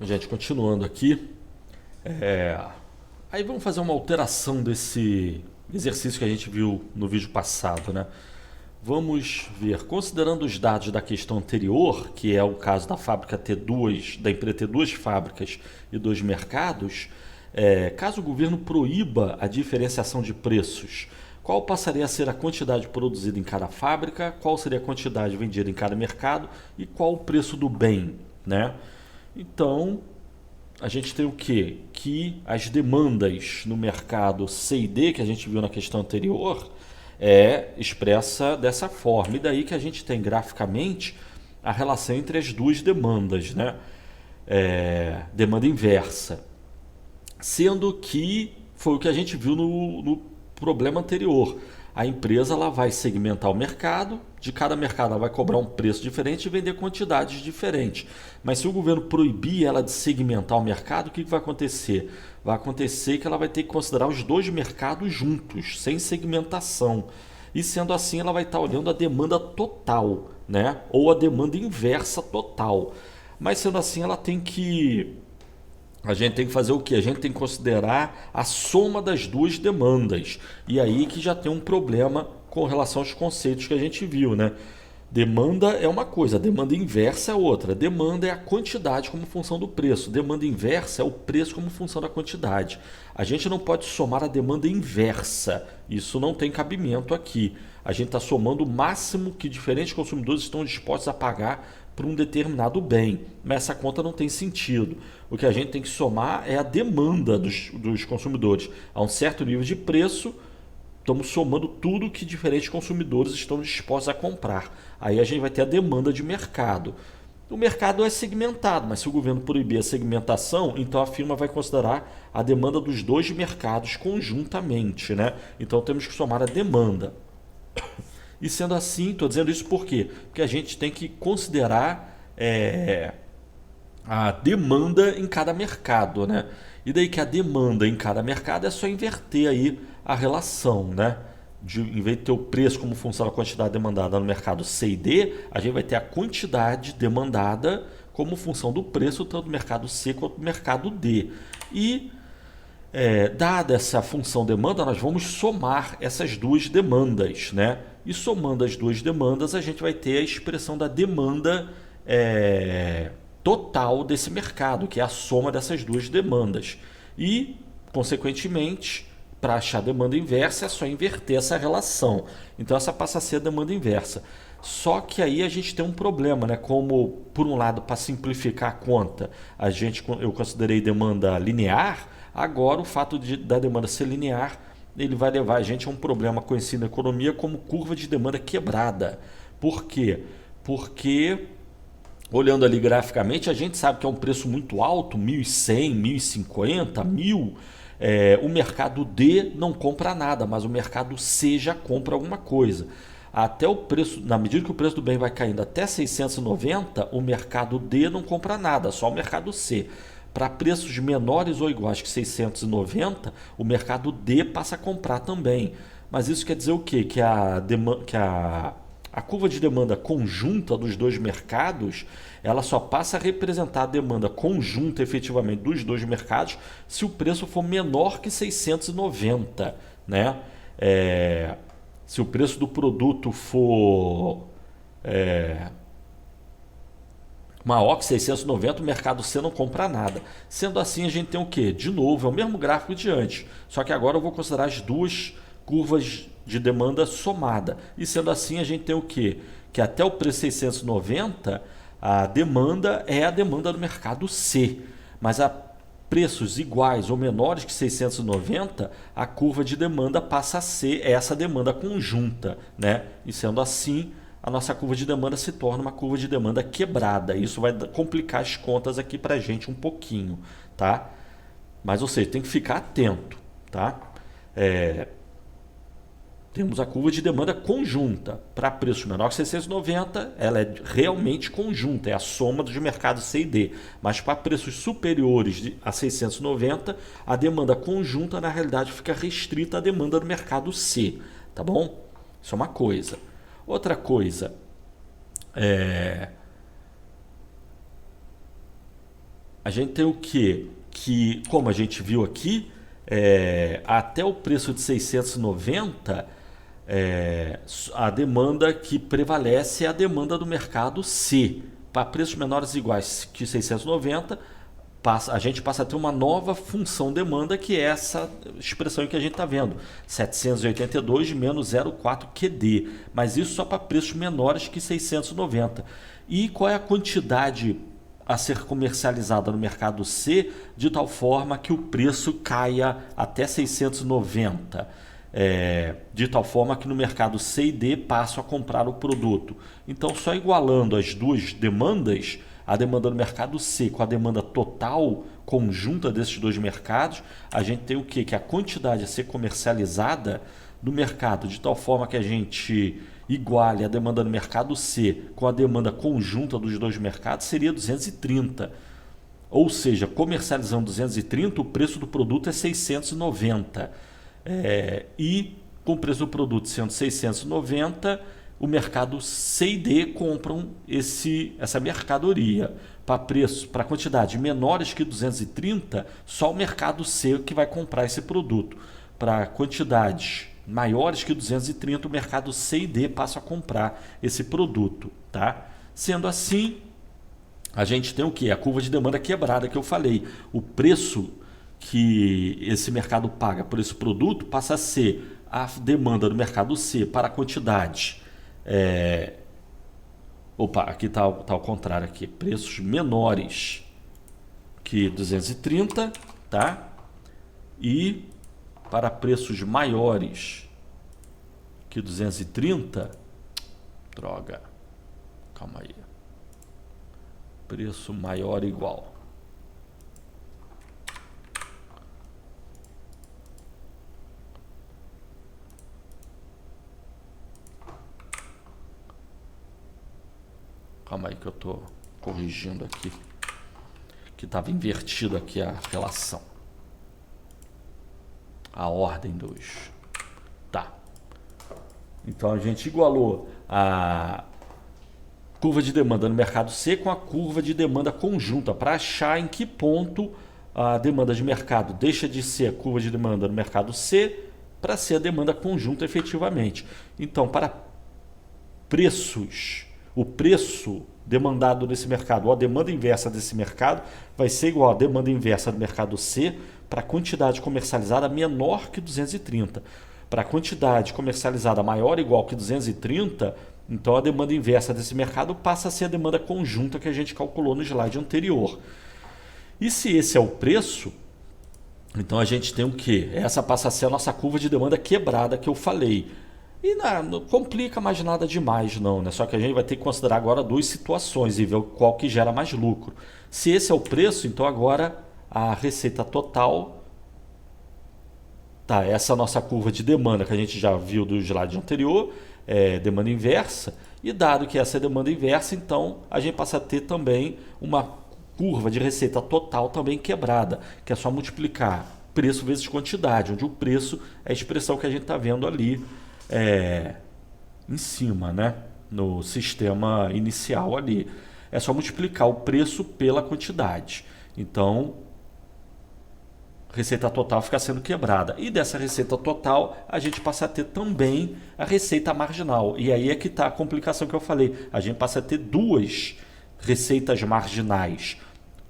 Gente, continuando aqui, aí vamos fazer uma alteração desse exercício que a gente viu no vídeo passado, né? Vamos ver, considerando os dados da questão anterior, que é o caso da fábrica ter duas, da empresa ter duas fábricas e dois mercados, caso o governo proíba a diferenciação de preços, qual passaria a ser a quantidade produzida em cada fábrica, qual seria a quantidade vendida em cada mercado e qual o preço do bem, né? Então, a gente tem o quê? Que as demandas no mercado C e D, que a gente viu na questão anterior, expressa dessa forma. E daí que a gente tem graficamente a relação entre as duas demandas, né? Demanda inversa. Sendo que foi o que a gente viu no problema anterior. A empresa ela vai segmentar o mercado, de cada mercado ela vai cobrar um preço diferente e vender quantidades diferentes. Mas se o governo proibir ela de segmentar o mercado, o que vai acontecer? Vai acontecer que ela vai ter que considerar os dois mercados juntos, sem segmentação. E sendo assim, ela vai estar olhando a demanda total, né? Ou a demanda inversa total. Mas sendo assim, a gente tem que fazer o quê? A gente tem que considerar a soma das duas demandas. E aí que já tem um problema com relação aos conceitos que a gente viu, né? Demanda é uma coisa, demanda inversa é outra. Demanda é a quantidade como função do preço. Demanda inversa é o preço como função da quantidade. A gente não pode somar a demanda inversa. Isso não tem cabimento aqui. A gente está somando o máximo que diferentes consumidores estão dispostos a pagar por um determinado bem. Mas essa conta não tem sentido. O que a gente tem que somar é a demanda dos consumidores. A um certo nível de preço, estamos somando tudo que diferentes consumidores estão dispostos a comprar. Aí a gente vai ter a demanda de mercado. O mercado é segmentado, mas se o governo proibir a segmentação, então a firma vai considerar a demanda dos dois mercados conjuntamente, né? Então temos que somar a demanda. E sendo assim, estou dizendo isso por quê? Porque a gente tem que considerar a demanda em cada mercado, né? E daí que a demanda em cada mercado é só inverter aí a relação, né? Em vez de ter o preço como função da quantidade demandada no mercado C e D, a gente vai ter a quantidade demandada como função do preço tanto do mercado C quanto do mercado D. E dada essa função demanda, nós vamos somar essas duas demandas, né? E somando as duas demandas, a gente vai ter a expressão da demanda total desse mercado, que é a soma dessas duas demandas. E, consequentemente, para achar a demanda inversa é só inverter essa relação. Então essa passa a ser a demanda inversa. Só que aí a gente tem um problema, né? Como, por um lado, para simplificar a conta, eu considerei demanda linear. Agora, o fato da demanda ser linear, ele vai levar a gente a um problema conhecido na economia como curva de demanda quebrada. Por quê? Porque, olhando ali graficamente, a gente sabe que é um preço muito alto, 1.100, 1.050, 1.000. O mercado D não compra nada, mas o mercado C já compra alguma coisa. Até o preço, na medida que o preço do bem vai caindo até 690, o mercado D não compra nada, só o mercado C. Para preços menores ou iguais que 690, o mercado D passa a comprar também. Mas isso quer dizer o quê? A curva de demanda conjunta dos dois mercados, ela só passa a representar a demanda conjunta efetivamente dos dois mercados se o preço for menor que 690, né? Se o preço do produto for maior que 690, o mercado C não compra nada. Sendo assim, a gente tem o quê? De novo, é o mesmo gráfico de antes, só que agora eu vou considerar as duas curvas de demanda somada. E sendo assim, a gente tem o quê? Que até o preço 690, a demanda é a demanda do mercado C. Mas a preços iguais ou menores que 690, a curva de demanda passa a ser essa demanda conjunta, né? E sendo assim, a nossa curva de demanda se torna uma curva de demanda quebrada. Isso vai complicar as contas aqui para a gente um pouquinho, tá? Mas, ou seja, tem que ficar atento, tá? Temos a curva de demanda conjunta. Para preços menor que 690, ela é realmente conjunta, é a soma dos mercados C e D. Mas para preços superiores a 690, a demanda conjunta, na realidade, fica restrita à demanda do mercado C. Tá bom? Isso é uma coisa. Outra coisa, a gente tem o quê? Que, como a gente viu aqui, até o preço de 690, a demanda que prevalece é a demanda do mercado C. Para preços menores iguais que 690, a gente passa a ter uma nova função demanda, que é essa expressão que a gente está vendo, 782 menos 0,4 QD, mas isso só para preços menores que 690. E qual é a quantidade a ser comercializada no mercado C, de tal forma que o preço caia até 690? De tal forma que no mercado C e D passam a comprar o produto. Então, só igualando as duas demandas, a demanda do mercado C com a demanda total conjunta desses dois mercados, a gente tem o quê? Que a quantidade a ser comercializada no mercado, de tal forma que a gente iguale a demanda do mercado C com a demanda conjunta dos dois mercados, seria 230. Ou seja, comercializando 230, o preço do produto é 690. E com o preço do produto sendo 690, o mercado C e D compram essa mercadoria. Para quantidades menores que 230, só o mercado C que vai comprar esse produto. Para quantidades maiores que 230, o mercado C e D passa a comprar esse produto. Tá? Sendo assim, a gente tem o quê? A curva de demanda quebrada que eu falei. O preço que esse mercado paga por esse produto passa a ser a demanda do mercado C para a quantidade. Aqui está ao contrário aqui. Preços menores que 230, tá? E para preços maiores que 230, droga, calma aí. Preço maior igual. Calma aí que eu estou corrigindo aqui, que estava invertido aqui a relação, a ordem dos. Tá. Então a gente igualou a curva de demanda no mercado C com a curva de demanda conjunta, para achar em que ponto a demanda de mercado deixa de ser a curva de demanda no mercado C para ser a demanda conjunta efetivamente. Então, para preços, o preço demandado nesse mercado, ou a demanda inversa desse mercado, vai ser igual à demanda inversa do mercado C para a quantidade comercializada menor que 230. Para a quantidade comercializada maior ou igual que 230, então a demanda inversa desse mercado passa a ser a demanda conjunta que a gente calculou no slide anterior. E se esse é o preço, então a gente tem o quê? Essa passa a ser a nossa curva de demanda quebrada que eu falei. E não complica mais nada demais não, né? Só que a gente vai ter que considerar agora duas situações e ver qual que gera mais lucro. Se esse é o preço, então agora a receita total, tá, essa é a nossa curva de demanda que a gente já viu do slide anterior, demanda inversa, e dado que essa é demanda inversa, então a gente passa a ter também uma curva de receita total também quebrada, que é só multiplicar preço vezes quantidade, onde o preço é a expressão que a gente está vendo ali em cima, né? No sistema inicial ali. É só multiplicar o preço pela quantidade. Então, receita total fica sendo quebrada. E dessa receita total, a gente passa a ter também a receita marginal. E aí é que está a complicação que eu falei. A gente passa a ter duas receitas marginais.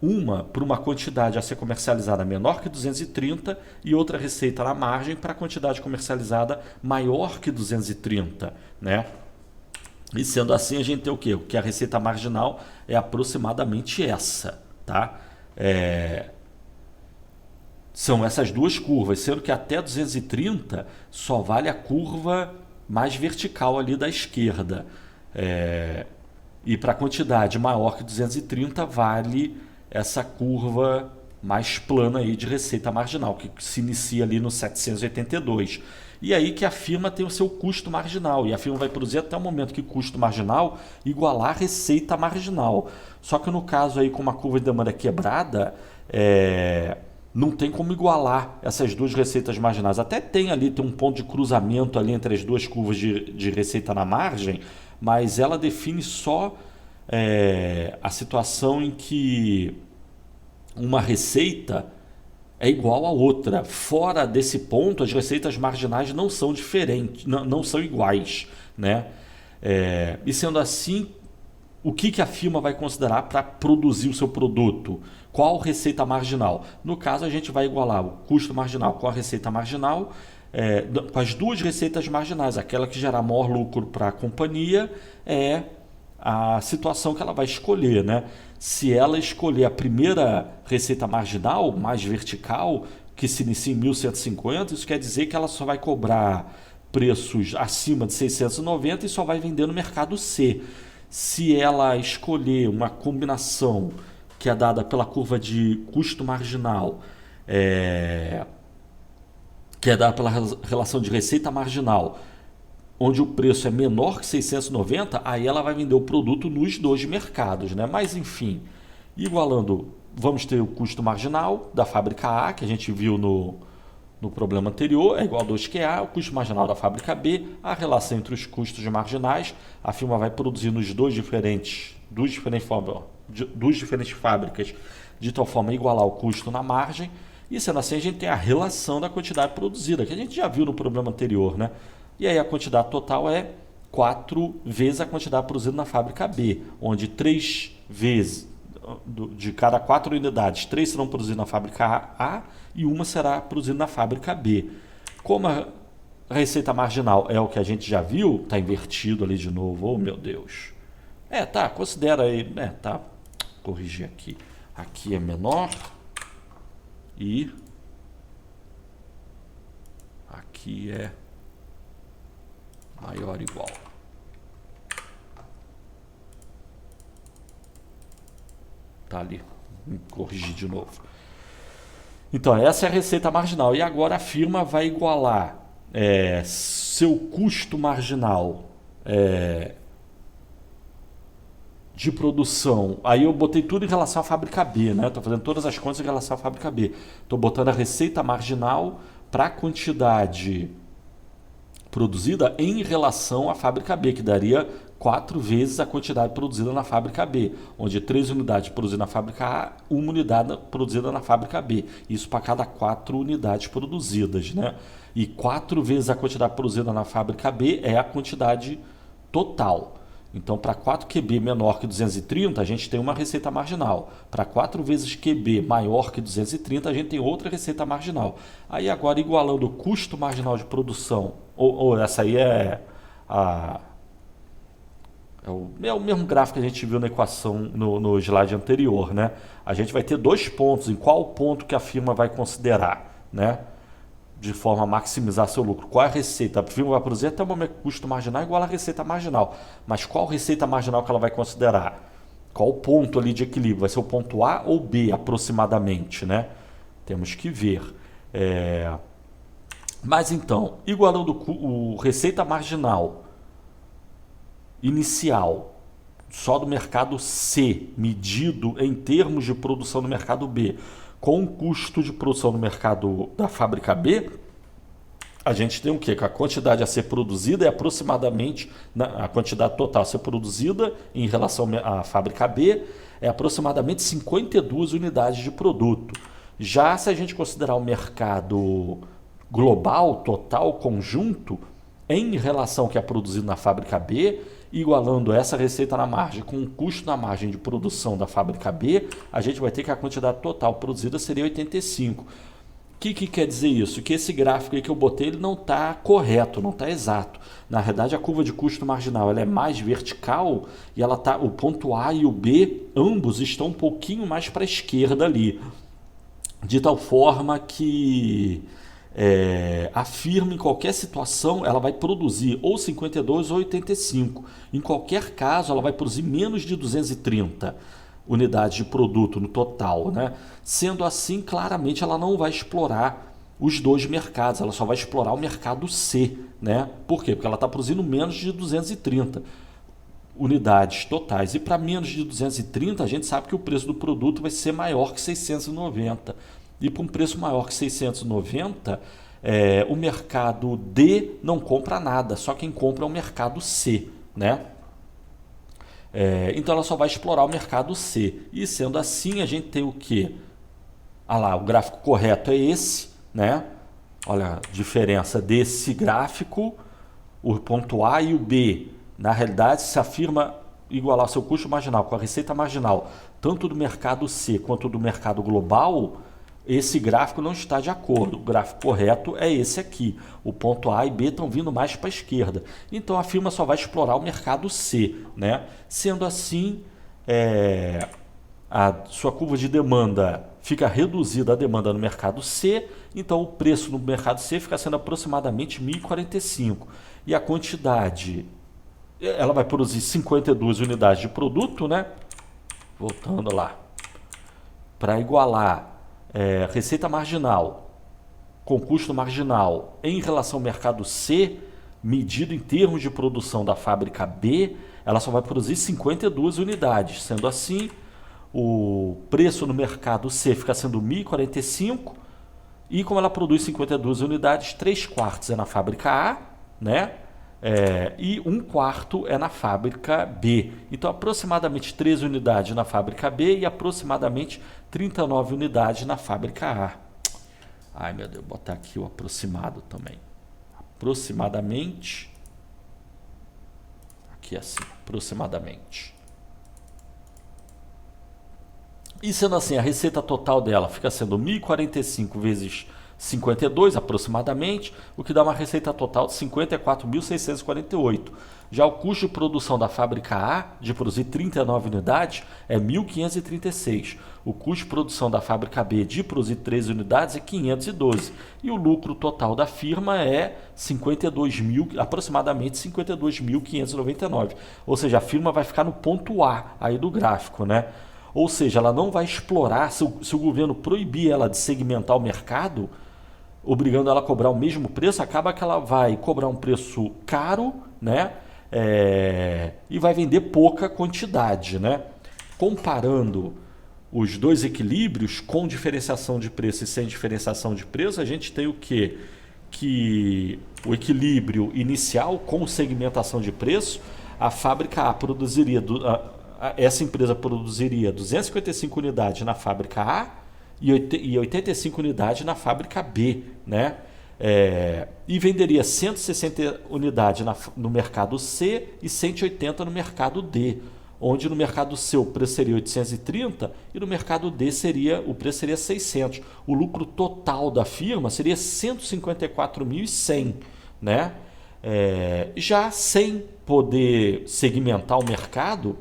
Uma para uma quantidade a ser comercializada menor que 230 e outra receita na margem para a quantidade comercializada maior que 230, né? E sendo assim, a gente tem o quê? Que a receita marginal é aproximadamente essa, tá? São essas duas curvas, sendo que até 230 só vale a curva mais vertical ali da esquerda. E para a quantidade maior que 230 vale essa curva mais plana aí de receita marginal, que se inicia ali no 782. E aí que a firma tem o seu custo marginal, e a firma vai produzir até o momento que o custo marginal igualar a receita marginal. Só que no caso aí com uma curva de demanda quebrada, não tem como igualar essas duas receitas marginais. Até tem um ponto de cruzamento ali entre as duas curvas de receita na margem, mas ela define só a situação em que uma receita é igual a outra. Fora desse ponto, as receitas marginais não são diferentes, não são iguais, né? E sendo assim, o que a firma vai considerar para produzir o seu produto? Qual receita marginal? No caso, a gente vai igualar o custo marginal com a receita marginal, com as duas receitas marginais. Aquela que gerar maior lucro para a companhia é a situação que ela vai escolher, né? Se ela escolher a primeira receita marginal, mais vertical, que se inicia em 1.150, isso quer dizer que ela só vai cobrar preços acima de 690 e só vai vender no mercado C. Se ela escolher uma combinação que é dada pela curva de custo marginal, que é dada pela relação de receita marginal, onde o preço é menor que 690, aí ela vai vender o produto nos dois mercados, né? Mas enfim, igualando, vamos ter o custo marginal da fábrica A, que a gente viu no problema anterior, é igual a 2QA, o custo marginal da fábrica B, a relação entre os custos marginais, a firma vai produzir nos duas diferentes fábricas, de tal forma a igualar o custo na margem, e sendo assim a gente tem a relação da quantidade produzida, que a gente já viu no problema anterior, né? E aí a quantidade total é 4 vezes a quantidade produzida na fábrica B, onde 3 vezes, de cada 4 unidades, 3 serão produzidas na fábrica A e uma será produzida na fábrica B. Como a receita marginal é o que a gente já viu, está invertido ali de novo, oh meu Deus. Tá, considera aí, tá, corrigir aqui. Aqui é menor e aqui é maior ou igual. Tá ali, corrigir de novo. Então, essa é a receita marginal. E agora a firma vai igualar seu custo marginal de produção. Aí eu botei tudo em relação à fábrica B, né? Estou fazendo todas as contas em relação à fábrica B. Estou botando a receita marginal para a quantidade produzida em relação à fábrica B, que daria 4 vezes a quantidade produzida na fábrica B, onde 3 unidades produzidas na fábrica A, 1 unidade produzida na fábrica B. Isso para cada 4 unidades produzidas, né? E 4 vezes a quantidade produzida na fábrica B é a quantidade total. Então, para 4 QB menor que 230, a gente tem uma receita marginal. Para 4 vezes QB maior que 230, a gente tem outra receita marginal. Aí agora, igualando o custo marginal de produção, ou essa aí é o mesmo gráfico que a gente viu na equação no slide anterior, né? A gente vai ter 2 pontos, em qual ponto que a firma vai considerar, né? De forma a maximizar seu lucro. Qual é a receita? A firma vai produzir até o momento custo marginal igual a receita marginal. Mas qual receita marginal que ela vai considerar? Qual o ponto ali de equilíbrio? Vai ser o ponto A ou B, aproximadamente, né? Temos que ver. Mas então, igualando o receita marginal inicial só do mercado C, medido em termos de produção do mercado B, com o custo de produção no mercado da fábrica B, a gente tem o quê? Que a quantidade a ser produzida é aproximadamente, a quantidade total a ser produzida em relação à fábrica B é aproximadamente 52 unidades de produto. Já se a gente considerar o mercado global, total, conjunto, em relação ao que é produzido na fábrica B, igualando essa receita na margem com o custo na margem de produção da fábrica B, a gente vai ter que a quantidade total produzida seria 85. O que quer dizer isso? Que esse gráfico aí que eu botei ele não está correto, não está exato. Na verdade, a curva de custo marginal ela é mais vertical e ela tá, o ponto A e o B, ambos estão um pouquinho mais para a esquerda ali. De tal forma que a firma, em qualquer situação, ela vai produzir ou 52 ou 85. Em qualquer caso, ela vai produzir menos de 230 unidades de produto no total, né? Sendo assim, claramente, ela não vai explorar os dois mercados, ela só vai explorar o mercado C, né? Por quê? Porque ela está produzindo menos de 230 unidades totais. E para menos de 230, a gente sabe que o preço do produto vai ser maior que 690. E para um preço maior que 690, o mercado D não compra nada, só quem compra é o mercado C, né? Então ela só vai explorar o mercado C. E sendo assim, a gente tem o quê? Ah lá, o gráfico correto é esse, né? Olha a diferença desse gráfico, o ponto A e o B. Na realidade, se a firma igualar seu custo marginal com a receita marginal, tanto do mercado C quanto do mercado global, esse gráfico não está de acordo. O gráfico correto é esse aqui. O ponto A e B estão vindo mais para a esquerda. Então a firma só vai explorar o mercado C, né? Sendo assim, a sua curva de demanda fica reduzida a demanda no mercado C, então o preço no mercado C fica sendo aproximadamente 1.045. E a quantidade, ela vai produzir 52 unidades de produto, né? Voltando lá, para igualar receita marginal com custo marginal em relação ao mercado C, medido em termos de produção da fábrica B, ela só vai produzir 52 unidades. Sendo assim, o preço no mercado C fica sendo 1.045, e como ela produz 52 unidades, 3/4 é na fábrica A, né? E 1/4 é na fábrica B. Então, aproximadamente 13 unidades na fábrica B e aproximadamente 39 unidades na fábrica A. Ai, meu Deus, vou botar aqui o aproximado também. Aproximadamente. Aqui assim, aproximadamente. E sendo assim, a receita total dela fica sendo 1.045 vezes 52 aproximadamente, o que dá uma receita total de 54.648. Já o custo de produção da fábrica A, de produzir 39 unidades, é 1.536. O custo de produção da fábrica B, de produzir 13 unidades, é 512. E o lucro total da firma é aproximadamente 52.599. Ou seja, a firma vai ficar no ponto A aí do gráfico, né? Ou seja, ela não vai explorar, se o governo proibir ela de segmentar o mercado, obrigando ela a cobrar o mesmo preço, acaba que ela vai cobrar um preço caro, né? E vai vender pouca quantidade, né? Comparando os dois equilíbrios, com diferenciação de preço e sem diferenciação de preço, a gente tem o quê? Que o equilíbrio inicial com segmentação de preço, a fábrica A produziria... essa empresa produziria 255 unidades na fábrica A e 85 unidades na fábrica B, né? E venderia 160 unidades no mercado C e 180 no mercado D, onde no mercado C o preço seria 830 e no mercado D o preço seria 600. O lucro total da firma seria 154.100, né? Já sem poder segmentar o mercado,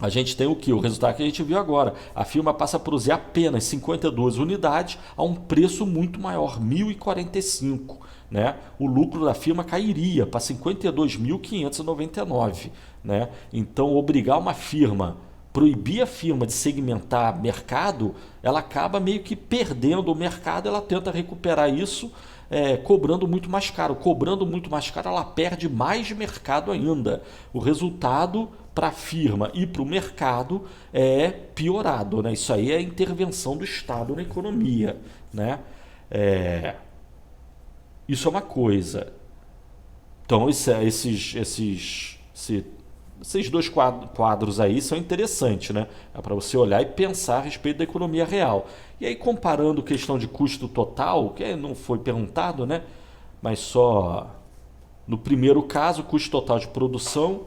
a gente tem o que? O resultado que a gente viu agora. A firma passa a produzir apenas 52 unidades a um preço muito maior, 1.045. Né? O lucro da firma cairia para 52.599. Né? Então, obrigar uma firma, proibir a firma de segmentar mercado, ela acaba meio que perdendo o mercado, ela tenta recuperar isso cobrando muito mais caro. Cobrando muito mais caro, ela perde mais mercado ainda. O resultado para a firma e para o mercado é piorado, né? Isso aí é intervenção do Estado na economia, né? Isso é uma coisa. Então esses dois quadros aí são interessantes, né? É para você olhar e pensar a respeito da economia real. E aí, comparando questão de custo total, que não foi perguntado, né? Mas só no primeiro caso, o custo total de produção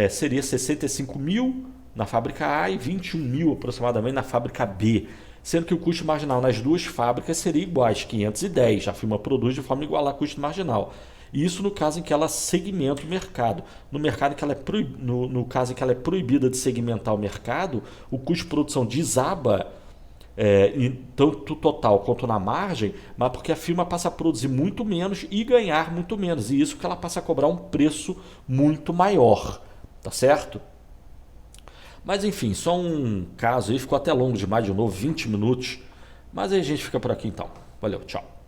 seria 65 mil na fábrica A e 21 mil aproximadamente na fábrica B, sendo que o custo marginal nas duas fábricas seria iguais, 510. A firma produz de forma igual a custo marginal. Isso no caso em que ela segmenta o mercado. No mercado que ela no caso em que ela é proibida de segmentar o mercado, o custo de produção desaba, tanto total quanto na margem, mas porque a firma passa a produzir muito menos e ganhar muito menos. E isso que ela passa a cobrar um preço muito maior. Tá certo? Mas enfim, só um caso aí, ficou até longo demais de novo, 20 minutos. Mas aí a gente fica por aqui então. Valeu, tchau.